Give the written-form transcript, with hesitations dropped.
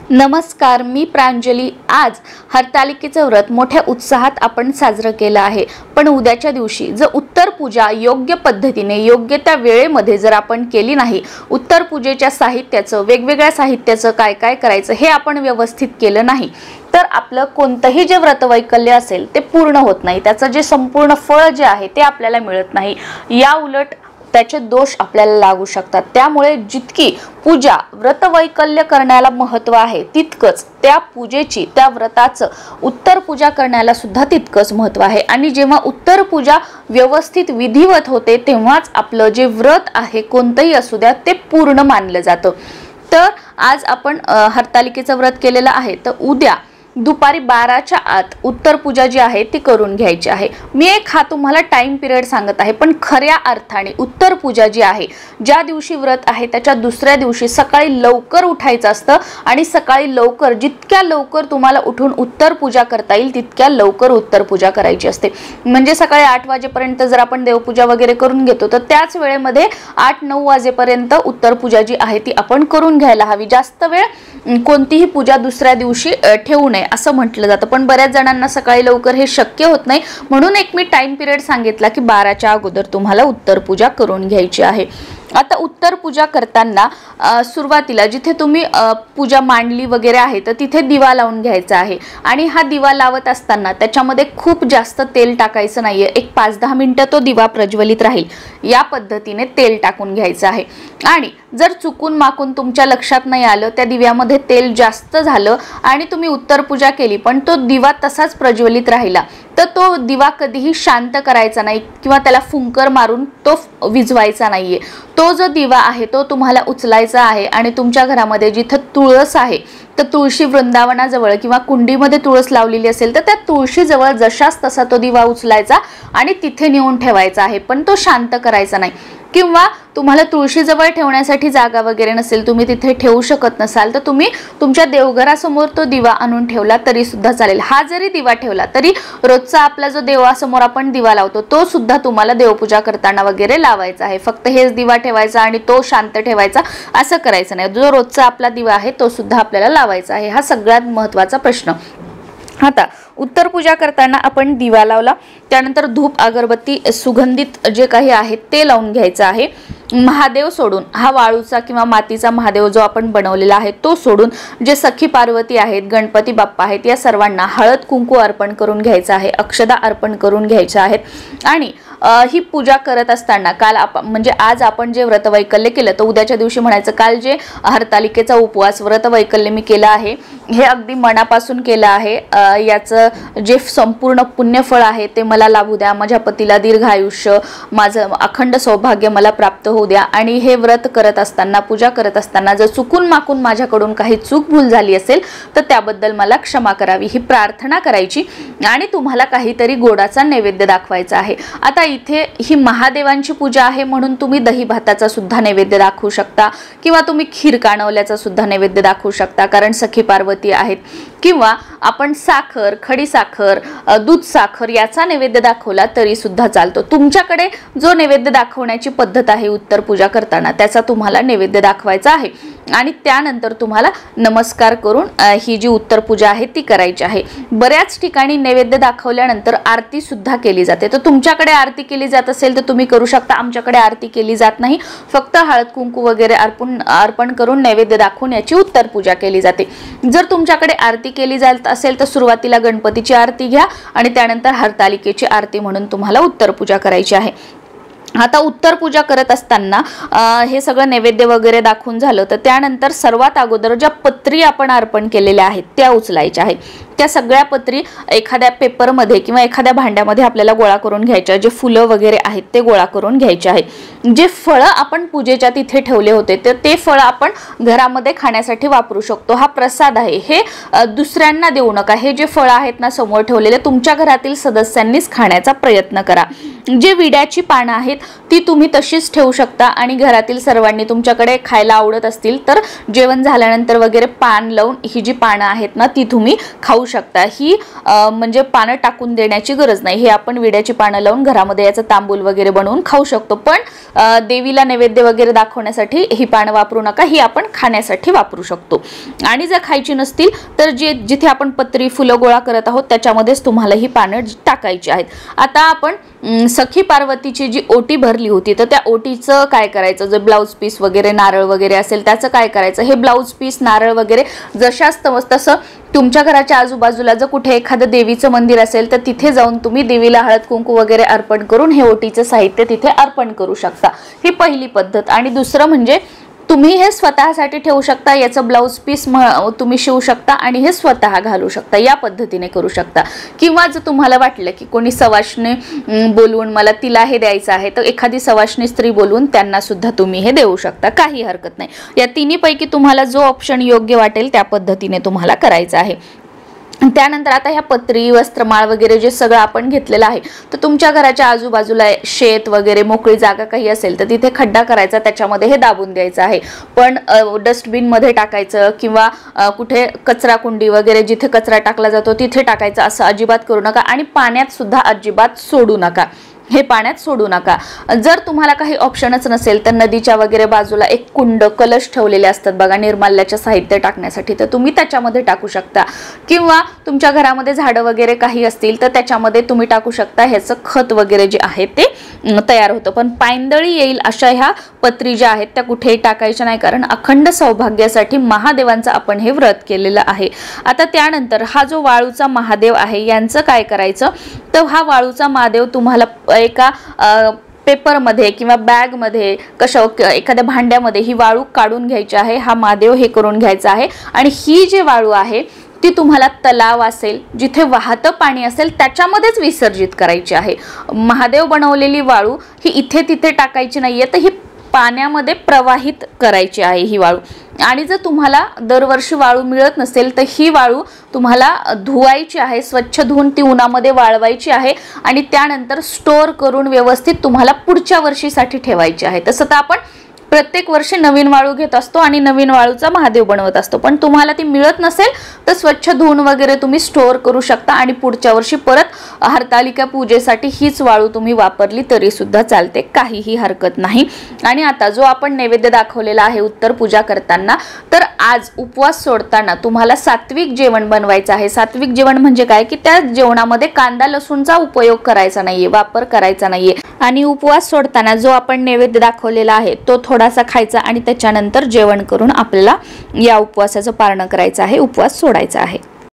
नमस्कार, मी प्रांजली। आज हरतालिकेचं व्रत मोठ्या उत्साहात आपण साजरं केलं आहे। पण उद्याच्या दिवशी जर उत्तर पूजा योग्य पद्धतीने योग्य त्या वेळेमध्ये जर आपण केली नाही, उत्तर पूजेच्या साहित्याचं वेगवेगळ्या साहित्याचं काय काय करायचं हे आपण व्यवस्थित केलं नाही, तर आपलं कोणतंही जे व्रतवैकल्य असेल ते पूर्ण होत नाही। त्याचं जे संपूर्ण फळ जे आहे ते आपल्याला मिळत नाही। या उलट त्याचे दोष आपल्याला लागू शकतात। त्यामुळे जितकी पूजा व्रतवैकल्य करण्याला महत्त्व आहे, तितकंच त्या पूजेची त्या व्रताचं उत्तर पूजा करण्याला सुद्धा तितकंच महत्त्व आहे। आणि जेव्हा उत्तर पूजा व्यवस्थित विधिवत होते, तेव्हाच आपलं जे व्रत आहे कोणतंही असू द्या ते पूर्ण मानलं जातं। तर आज आपण हरतालिकेचं व्रत केलेलं आहे, तर उद्या दुपारी 12च्या आत उत्तर पूजा जी आहे ती करून घ्यायची आहे। मी एक हा तुम्हाला टाइम पिरियड सांगत आहे, पण खऱ्या अर्थाने उत्तर पूजा जी आहे, ज्या दिवशी व्रत आहे त्याच्या दुसऱ्या दिवशी सकाळी लवकर उठायचं असतं आणि सकाळी लवकर, जितक्या लवकर तुम्हाला उठून उत्तर पूजा करता येईल तितक्या लवकर उत्तर पूजा करायची असते। म्हणजे सकाळी 8 वाजेपर्यंत जर आपण देवपूजा वगैरे करून घेतो, तर त्याच वेळेमध्ये 8-9 वाजेपर्यंत उत्तर पूजा जी आहे ती आपण करून घ्यायला हवी। जास्त वेळ कोणतीही पूजा दुसऱ्या दिवशी ठेवू नये असं म्हटलं जातं, पण बऱ्याच जणांना सकाळी लवकर हे शक्य होत नाही। म्हणून एक मी टाइम पिरियड सांगितला की 12च्या अगोदर तुम्हाला उत्तर पूजा करून घ्यायची आहे। आता उत्तर पूजा करताना सुरुवातीला जिथे तुम्ही पूजा मांडली वगैरे आहे, तर तिथे दिवा लावून घ्यायचा आहे। आणि हा दिवा लावत असताना त्याच्यामध्ये खूप जास्त तेल टाकायचं नाहीये। एक 5-10 मिनिटं तो दिवा प्रज्वलित राहील या पद्धतीने तेल टाकून घ्यायचं आहे। आणि जर चुकून माकून तुमच्या लक्षात नाही आलं, त्या दिव्यामध्ये तेल जास्त झालं आणि तुम्ही उत्तर पूजा केली पण तो दिवा तसाच प्रज्वलित राहिला, तर तो दिवा कधीही शांत करायचा नाही किंवा त्याला फुंकर मारून तो विझवायचा नाहीये। तो जो दिवा आहे तो तुम्हाला उचलायचा आहे आणि तुमच्या घरामध्ये जिथे तुळस आहे, तर तुळशी वृंदावनाजवळ किंवा कुंडीमध्ये तुळस लावलेली असेल तर त्या तुळशीजवळ जशास तसा तो दिवा उचलायचा आणि तिथे नेऊन ठेवायचा आहे, पण तो शांत करायचा नाही। किंवा तुम्हाला तुळशीजवळ ठेवण्यासाठी जागा वगैरे नसेल, तुम्ही तिथे ठेवू शकत नसाल, तर तुम्ही तुमच्या देवघरासमोर तो दिवा आणून ठेवला तरी सुद्धा चालेल। हा जरी दिवा ठेवला तरी रोजचा आपला जो देवासमोर आपण दिवा लावतो तो सुद्धा तुम्हाला देवपूजा करताना वगैरे लावायचा आहे। फक्त हेच दिवा ठेवायचा आणि तो शांत ठेवायचा असं करायचं नाही। जो रोजचा आपला दिवा आहे तो सुद्धा आपल्याला लावायचा आहे। हा सगळ्यात महत्त्वाचा प्रश्न। आता उत्तर पूजा करताना आपण दिवा लावला, त्यानंतर धूप अगरबत्ती सुगंधित जे काही आहे ते लावून घ्यायचं आहे। महादेव सोडून, हा वाळूचा किंवा मातीचा महादेव जो आपण बनवलेला आहे तो सोडून, जे सखी पार्वती आहेत, गणपती बाप्पा आहेत, या सर्वांना हळद कुंकू अर्पण करून घ्यायचं आहे, अक्षदा अर्पण करून घ्यायच्या आहेत। आणि ही पूजा करत असताना काल म्हणजे आज आपण जे व्रतवैकल्य केलं, तर उद्याच्या दिवशी म्हणायचं काल जे हरतालिकेचा उपवास व्रतवैकल्य मी केला आहे हे अगदी मनापासून केलं आहे। याचं जे संपूर्ण पुण्यफळ आहे ते मला लाभू द्या, माझ्या पतीला दीर्घ आयुष्य, माझं अखंड सौभाग्य मला प्राप्त होऊ द्या। आणि हे व्रत करत असताना, पूजा करत असताना जर चुकून माकून माझ्याकडून काही चूक भूल झाली असेल तर त्याबद्दल मला क्षमा करावी, ही प्रार्थना करायची। आणि तुम्हाला काहीतरी गोडाचा नैवेद्य दाखवायचा आहे। आता इथे ही महादेवांची पूजा आहे म्हणून तुम्ही दही भाताचा सुद्धा नैवेद्य दाखवू शकता किंवा तुम्ही खीर काणवल्याचा सुद्धा नैवेद्य दाखवू शकता, कारण सखी पार्वती आहेत। किंवा आपण साखर, खडी साखर, दूध साखर याचा नैवेद्य दाखवला तरी सुद्धा चालतो। तुमच्याकडे जो नैवेद्य दाखवण्याची पद्धत आहे उत्तर पूजा करताना त्याचा तुम्हाला नैवेद्य दाखवायचा आहे। आणि त्यानंतर तुम्हाला नमस्कार करून ही जी उत्तर पूजा आहे ती करायची आहे। बऱ्याच ठिकाणी नैवेद्य दाखवल्यानंतर आरती सुद्धा केली जाते, तर तुमच्याकडे आरती केली जात असेल तर तुम्ही करू शकता। आमच्याकडे आरती केली जात नाही, फक्त हळद कुंकू वगैरे अर्पण करून नैवेद्य दाखवून याची उत्तर पूजा केली जाते। जर तुमच्याकडे आरती केली जात असेल तर सुरुवातीला गणपतीची आरती घ्या आणि त्यानंतर हरतालिकेची आरती म्हणून तुम्हाला उत्तर पूजा करायची आहे। आता उत्तर पूजा करत असताना हे सगळं नैवेद्य वगैरे दाखवून झालं, तर त्यानंतर सर्वात अगोदर ज्या पत्री आपण अर्पण केलेल्या आहेत त्या उचलायच्या आहेत। त्या सगळ्या पत्री एखाद्या पेपरमध्ये किंवा एखाद्या भांड्यामध्ये आपल्याला गोळा करून घ्यायच्या। जे फुलं वगैरे आहेत ते गोळा करून घ्यायचे आहेत। जे फळं आपण पूजेच्या तिथे ठेवले होते तर ते फळं आपण घरामध्ये खाण्यासाठी वापरू शकतो। हा प्रसाद आहे, हे दुसऱ्यांना देऊ नका। हे जे फळं आहेत ना समोर ठेवलेले, तुमच्या घरातील सदस्यांनीच खाण्याचा प्रयत्न करा। जे विड्याची पानं आहेत ती तुम्ही तशीच ठेवू शकता आणि घरातील सर्वांनी तुमच्याकडे खायला आवडत असतील तर जेवण झाल्यानंतर वगैरे पान लावून ही जी पानं आहेत ना ती तुम्ही खाऊ शकता। ही म्हणजे पानं टाकून देण्याची गरज नाही, हे आपण विड्याची पानं लावून घरामध्ये याचं तांबूल वगैरे बनवून खाऊ शकतो। पण देवीला नैवेद्य वगैरे दाखवण्यासाठी ही पानं वापरू नका, ही आपण खाण्यासाठी वापरू शकतो। आणि जर खायची नसतील तर जिथे आपण पत्री फुलं गोळा करत आहोत त्याच्यामध्येच तुम्हाला ही पानं टाकायची आहेत। आता आपण सखी पार्वतीची जी ओटी भरली होती तर त्या ओटीचं काय करायचं, जर ब्लाउज पीस वगैरे नारळ वगैरे असेल त्याचं काय करायचं, हे ब्लाउज पीस नारळ वगैरे जशाच तसं तुमच्या घराच्या आजूबाजूला जर कुठे एखादं देवीचं मंदिर असेल तर तिथे जाऊन तुम्ही देवीला हळद कुंकू वगैरे अर्पण करून हे ओटीचं साहित्य तिथे अर्पण करू शकता। ही पहिली पद्धत। आणि दुसरं म्हणजे तुम्ही हे स्वतःसाठी ठेवू शकता, याचं ब्लाउज पीस तुम्ही शिवू शकता आणि हे स्वतः घालू शकता, या पद्धतीने करू शकता। किंवा जर तुम्हाला वाटलं की कोणी सवाष्णी बोलवून मला तिला हे द्यायचं आहे तर एखादी सवाष्णी स्त्री बोलवून त्यांना सुद्धा तुम्ही हे देऊ शकता, काही हरकत नाही। या तिन्हीपैकी तुम्हाला जो ऑप्शन योग्य वाटेल त्या पद्धतीने तुम्हाला करायचं आहे। त्यानंतर आता ह्या पत्री वस्त्रमाळ वगैरे जे सगळं आपण घेतलेलं आहे तर तुमच्या घराच्या आजूबाजूला शेत वगैरे मोकळी जागा काही असेल तर तिथे खड्डा करायचा, त्याच्यामध्ये हे दाबून द्यायचं आहे। पण डस्टबिन मध्ये टाकायचं किंवा कुठे कचरा कुंडी वगैरे जिथे कचरा टाकला जातो तिथे टाकायचं असं अजिबात करू नका। आणि पाण्यात सुद्धा अजिबात सोडू नका, हे पाण्यात सोडू नका। जर तुम्हाला काही ऑप्शनच नसेल तर नदीच्या वगैरे बाजूला एक कुंड कलश ठेवलेले असतात बघा निर्माल्याचे साहित्य टाकण्यासाठी, तर तुम्ही त्याच्यामध्ये टाकू शकता। किंवा तुमच्या घरामध्ये झाडं वगैरे काही असतील तर त्याच्यामध्ये तुम्ही टाकू शकता, ह्याचं खत वगैरे जे आहे ते तयार होतं। पण पायंदळी येईल अशा ह्या पत्री ज्या आहेत त्या कुठेही टाकायच्या नाही, कारण अखंड सौभाग्यासाठी महादेवांचं आपण हे व्रत केलेलं आहे। आता त्यानंतर हा जो वाळूचा महादेव आहे यांचं काय करायचं, तर हा वाळूचा महादेव तुम्हाला एका पेपर मध्ये किंवा बॅग मध्ये एखाद्या भांड्यामध्ये ही वाळू काढून घ्यायची आहे, हा महादेव हे करून घ्यायचा आहे। आणि ही जी वाळू आहे ती तुम्हाला तलाव असेल जिथे वाहतं पाणी असेल त्याच्यामध्येच विसर्जित करायची आहे। महादेव बनवलेली वाळू ही इथे तिथे टाकायची नाहीये, तर ही पाण्यामध्ये प्रवाहित करायची आहे ही वाळू। आणि जर तुम्हाला दरवर्षी वाळू मिळत नसेल तर ही वाळू तुम्हाला धुवायची आहे, स्वच्छ धुवून ती उन्हामध्ये वाळवायची आहे आणि त्यानंतर स्टोअर करून व्यवस्थित तुम्हाला पुढच्या वर्षीसाठी ठेवायची आहे। तसं तर आपण प्रत्येक वर्षी नवीन वाळू घेत असतो आणि नवीन वाळूचा महादेव बनवत असतो, पण तुम्हाला ती मिळत नसेल तर स्वच्छ धुवून वगैरे तुम्ही स्टोअर करू शकता आणि पुढच्या वर्षी परत हरतालिका पूजेसाठी हीच वाळू तुम्ही वापरली तरी सुद्धा चालते, काहीही हरकत नाही। आणि आता जो आपण नैवेद्य दाखवलेला आहे उत्तर पूजा करताना, तर आज उपवास सोडताना तुम्हाला सात्विक जेवण बनवायचं आहे। सात्विक जेवण म्हणजे काय की त्या जेवणामध्ये कांदा लसूणचा उपयोग करायचा नाहीये, वापर करायचा नाहीये। आणि उपवास सोडताना जो आपण नैवेद्य दाखवलेला आहे तो थोडासा खायचा आणि त्याच्यानंतर जेवण करून आपल्याला या उपवासाचं पारण करायचं आहे, उपवास सोडायचा आहे।